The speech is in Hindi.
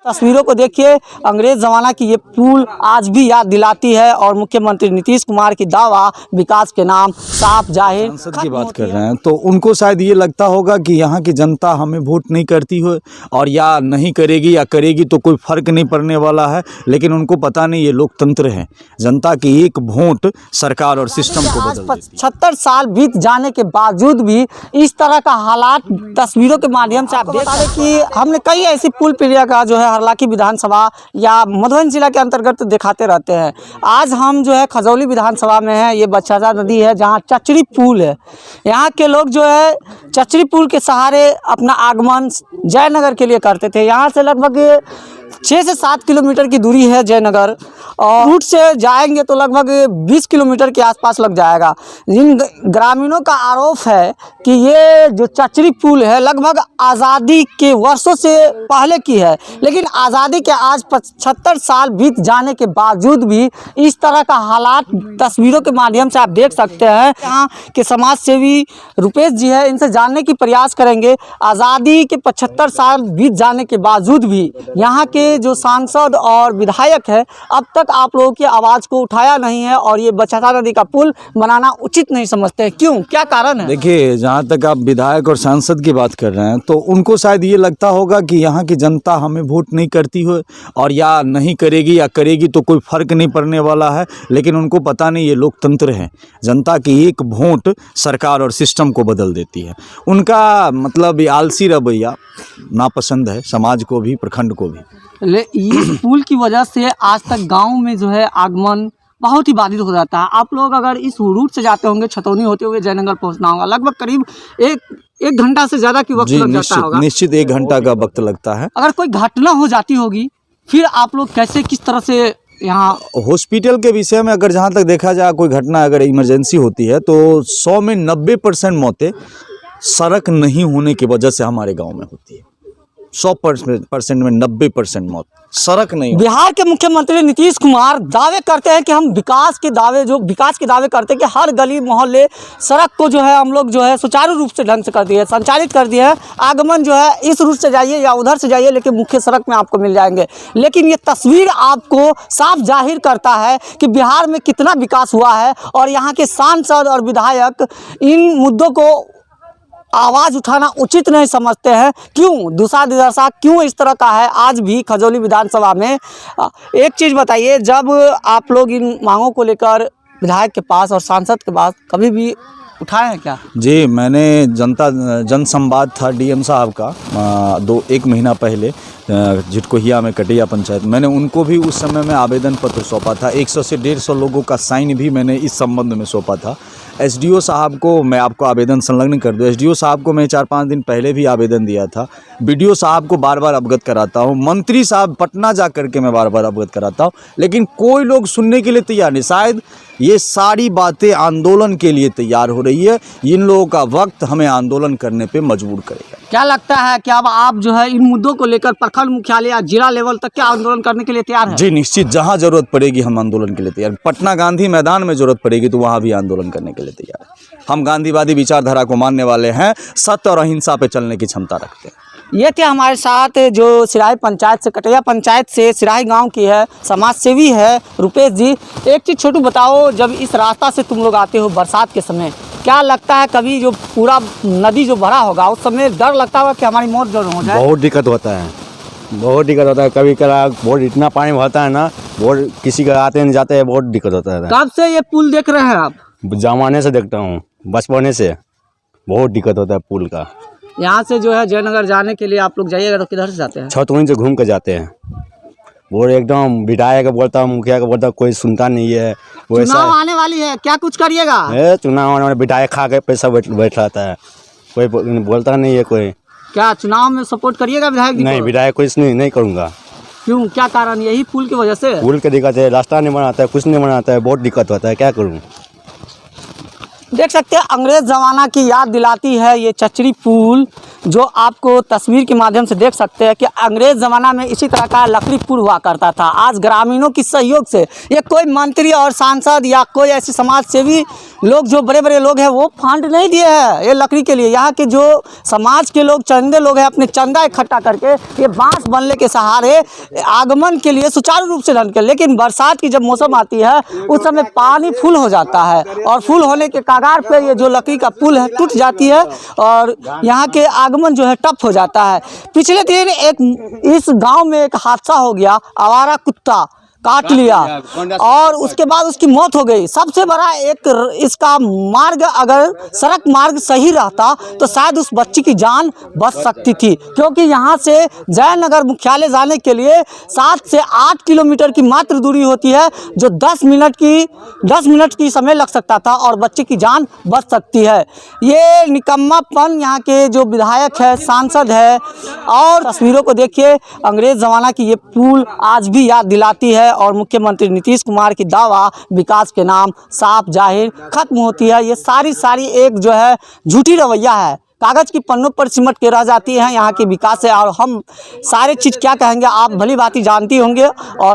तस्वीरों को देखिए, अंग्रेज ज़माना की ये पुल आज भी याद दिलाती है और मुख्यमंत्री नीतीश कुमार की दावा विकास के नाम साफ जाहिर। सांसद की बात कर रहे हैं तो उनको शायद ये लगता होगा कि यहाँ की जनता हमें वोट नहीं करती हो और या नहीं करेगी या करेगी तो कोई फर्क नहीं पड़ने वाला है, लेकिन उनको पता नहीं ये लोकतंत्र है। जनता की एक वोट सरकार और सिस्टम को बदल देती है। 75 साल बीत जाने के बावजूद भी इस तरह का हालात तस्वीरों के माध्यम से आप देख रहे हैं कि हमने कई ऐसी पुल पीढ़िया का जो है हरलाखी विधानसभा या मधुबनी जिला के अंतर्गत दिखाते रहते हैं। आज हम जो है खजौली विधानसभा में है। ये बच्चासा नदी है जहाँ चचरी पुल है। यहाँ के लोग जो है चचरी पुल के सहारे अपना आगमन जयनगर के लिए करते थे। यहाँ से लगभग 6 से 7 किलोमीटर की दूरी है जयनगर, और रूट से जाएंगे तो लगभग 20 किलोमीटर के आसपास लग जाएगा। इन ग्रामीणों का आरोप है कि ये जो चचरी पुल है लगभग आज़ादी के वर्षों से पहले की है, लेकिन आज़ादी के आज 75 साल बीत जाने के बावजूद भी इस तरह का हालात तस्वीरों के माध्यम से आप देख सकते हैं। यहाँ के समाज सेवी रुपेश जी है, इनसे जानने की प्रयास करेंगे। आज़ादी के 75 साल बीत जाने के बावजूद भी यहाँ के जो सांसद और विधायक है अब तक आप लोगों की आवाज़ को उठाया नहीं है और ये बच्चासा नदी का पुल बनाना उचित नहीं समझते हैं। क्यों, क्या कारण है? देखिए, जहाँ तक आप विधायक और सांसद की बात कर रहे हैं तो उनको शायद ये लगता होगा कि यहाँ की जनता हमें वोट नहीं करती हो और या नहीं करेगी या करेगी तो कोई फर्क नहीं पड़ने वाला है, लेकिन उनको पता नहीं ये लोकतंत्र है। जनता की एक वोट सरकार और सिस्टम को बदल देती है। उनका मतलब ये आलसी रवैया नापसंद है समाज को भी, प्रखंड को भी। इस पुल की वजह से आज तक गांव में जो है आगमन बहुत ही बाधित हो जाता है। आप लोग अगर इस रूट से जाते होंगे, छतौनी होते हुए जयनगर पहुंचना होगा, लगभग करीब एक घंटा से ज़्यादा की वक्त लग जाता होगा। निश्चित 1 घंटा का वक्त लगता है। अगर कोई घटना हो जाती होगी फिर आप लोग कैसे, किस तरह से यहाँ? हॉस्पिटल के विषय में अगर जहाँ तक देखा जाए, कोई घटना अगर इमरजेंसी होती है तो 100 में 90% मौतें सड़क नहीं होने की वजह से हमारे गाँव में होती है। 100% में 90% मौत सड़क नहीं। बिहार के मुख्यमंत्री नीतीश कुमार दावे करते हैं कि हम विकास के दावे करते हैं कि हर गली मोहल्ले सड़क को जो है हम लोग जो है सुचारू रूप से ढंग से कर दिए, संचालित कर दिए हैं। आगमन जो है इस रूट से जाइए या उधर से जाइए, लेकिन मुख्य सड़क में आपको मिल जाएंगे। लेकिन ये तस्वीर आपको साफ जाहिर करता है कि बिहार में कितना विकास हुआ है और यहाँ के सांसद और विधायक इन मुद्दों को आवाज़ उठाना उचित नहीं समझते हैं। क्यों दिशा क्यों इस तरह का है आज भी खजौली विधानसभा में? एक चीज़ बताइए, जब आप लोग इन मांगों को लेकर विधायक के पास और सांसद के पास कभी भी उठाए हैं क्या? जी, मैंने जन संवाद था डीएम साहब का 1 महीना पहले झिटकोहिया में कटिया पंचायत, मैंने उनको भी उस समय में आवेदन पत्र सौंपा था। 100 से 150 लोगों का साइन भी मैंने इस संबंध में सौंपा था। एसडीओ साहब को मैं आपको आवेदन संलग्न कर दूं। एसडीओ साहब को मैं 4-5 दिन पहले भी आवेदन दिया था। बीडीओ साहब को बार बार अवगत कराता हूं। मंत्री साहब पटना जा करके मैं बार बार अवगत कराता हूं, लेकिन कोई लोग सुनने के लिए तैयार नहीं। शायद ये सारी बातें आंदोलन के लिए तैयार हो रही है। इन लोगों का वक्त हमें आंदोलन करने पे मजबूर करेगा। क्या लगता है कि अब आप जो है इन मुद्दों को लेकर प्रखंड मुख्यालय या जिला लेवल तक क्या आंदोलन करने के लिए तैयार हैं? जी निश्चित, जहां जरूरत पड़ेगी हम आंदोलन के लिए तैयार। पटना गांधी मैदान में जरूरत पड़ेगी तो वहां भी आंदोलन करने के लिए तैयार है। हम गांधीवादी विचारधारा को मानने वाले हैं, सत्य और अहिंसा पे चलने की क्षमता रखते हैं। ये थे हमारे साथ जो सिराही पंचायत से, कटिया पंचायत से सिराही गांव की है, समाज सेवी है रुपेश जी। एक चीज़ छोटू बताओ, जब इस रास्ता से तुम लोग आते हो बरसात के समय, क्या लगता है कभी जो पूरा नदी जो भरा होगा उस समय डर लगता होगा कि हमारी मौत जो हो जाए? बहुत दिक्कत होता है, बहुत दिक्कत होता है। कभी कभार बहुत इतना पानी भरता है ना, बहुत किसी का आते नहीं जाते हैं, बहुत दिक्कत होता है। कब से ये पुल देख रहे हैं आप? जमाने से देखता हूँ, बचपने से बहुत दिक्कत होता है पुल का। यहाँ से जो है जयनगर जाने के लिए आप लोग जाइएगा तो किधर से जाते हैं? छतौनी से घूम कर जाते हैं। वो एकदम विधायक का बोलता हूँ, मुखिया का बोलता, कोई सुनता नहीं है। चुनाव आने वाली है, क्या कुछ करिएगा? चुनाव आने वाले विधायक खा के पैसा बैठ रहता है, कोई बोलता नहीं है। कोई क्या चुनाव में सपोर्ट करिएगा विधायक? नहीं, विधायक को नहीं करूँगा। क्यों, क्या कारण? यही पुल की वजह से? पुल की दिक्कत है, रास्ता नहीं बनाता है, कुछ नहीं बनाता है, बहुत दिक्कत होता है, क्या करूँ? देख सकते हैं अंग्रेज ज़माना की याद दिलाती है ये चचरी पुल, जो आपको तस्वीर के माध्यम से देख सकते हैं कि अंग्रेज ज़माना में इसी तरह का लकड़ी पुल हुआ करता था। आज ग्रामीणों की सहयोग से ये कोई मंत्री और सांसद या कोई ऐसे समाज सेवी लोग जो बड़े बड़े लोग हैं वो फंड नहीं दिए हैं ये लकड़ी के लिए। यहाँ के जो समाज के लोग चंदे लोग हैं अपने चंदा इकट्ठा करके ये बांस बनने के सहारे आगमन के लिए सुचारू रूप से ढंग के, लेकिन बरसात की जब मौसम आती है उस समय पानी फुल हो जाता है और फुल होने के कगार पे ये जो लकड़ी का पुल है टूट जाती है और यहाँ के आगमन जो है ठप हो जाता है। पिछले दिन एक इस गांव में एक हादसा हो गया, आवारा कुत्ता काट लिया और उसके बाद उसकी मौत हो गई। सबसे बड़ा एक इसका मार्ग, अगर सड़क मार्ग सही रहता तो शायद उस बच्ची की जान बच सकती थी, क्योंकि यहाँ से जयनगर मुख्यालय जाने के लिए 7 से 8 किलोमीटर की मात्र दूरी होती है, जो 10 मिनट की समय लग सकता था और बच्चे की जान बच सकती है। ये निकम्मापन यहाँ के जो विधायक है, सांसद है, और तस्वीरों को देखिए, अंग्रेज ज़माना की ये पुल आज भी याद दिलाती है और मुख्यमंत्री नीतीश कुमार की दावा विकास के नाम साफ जाहिर खत्म होती है। ये सारी एक जो है झूठी रवैया है, कागज़ की पन्नों पर सिमट के रह जाती हैं यहाँ के विकास है। और हम सारे चीज़ क्या कहेंगे आप भली भांति जानती होंगे। और